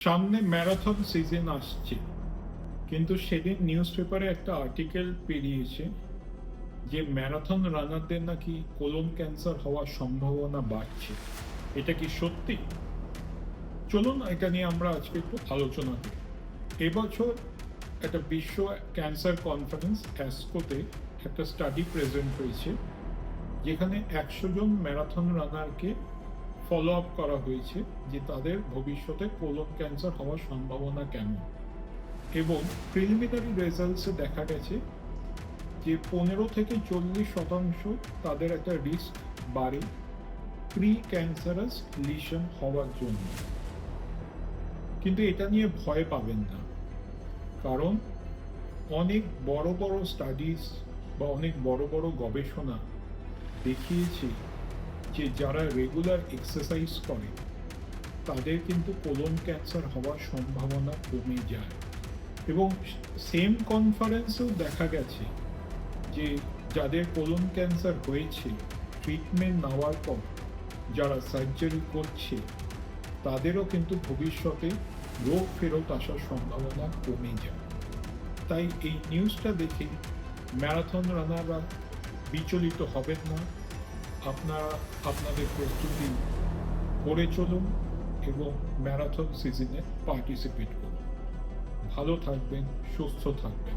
সামনে marathon season আসছে, কিন্তু সেদিন নিউজ পেপারে একটা আর্টিকেল বেরিয়েছে যে ম্যারাথন রানারদের নাকি কোলন ক্যান্সার হওয়ার সম্ভাবনা বাড়ছে। এটা কি সত্যি? চলুন এটা নিয়ে আমরা আজকে একটু আলোচনা করি। এবছর একটা বিশ্ব ক্যান্সার কনফারেন্স অ্যাসকোতে একটা স্টাডি প্রেজেন্ট হয়েছে, যেখানে 100 জন ম্যারাথন রানারকে ফলো আপ করা হয়েছে যে তাদের ভবিষ্যতে কোলন ক্যান্সার হওয়ার সম্ভাবনা কেমন। এবং প্রিলিমিনারি রেজাল্টসে দেখা গেছে যে 15 থেকে 40% তাদের একটা রিস্ক বাড়ে প্রি ক্যান্সারাস লিশন হওয়ার জন্য। কিন্তু এটা নিয়ে ভয় পাবেন না, কারণ অনেক বড় বড় স্টাডিজ বা অনেক বড় বড় গবেষণা দেখিয়েছে যে যারা রেগুলার এক্সারসাইজ করে তাদের কিন্তু কোলন ক্যান্সার হওয়ার সম্ভাবনা কমে যায়। এবং সেম কনফারেন্সেও দেখা গেছে যে যাদের কোলন ক্যান্সার হয়েছে ট্রিটমেন্ট নেওয়ার পর যারা সার্জারি করছে তাদেরও কিন্তু ভবিষ্যতে রোগ ফেরত আসার সম্ভাবনা কমে যায়। তাই এই নিউজটা দেখে ম্যারাথন রানাররা বিচলিত হবেন না। আপনারা আপনাদের প্রস্তুতি করে চলুন এবং ম্যারাথন সিজনে পার্টিসিপেট করুন। ভালো থাকবেন, সুস্থ থাকবেন।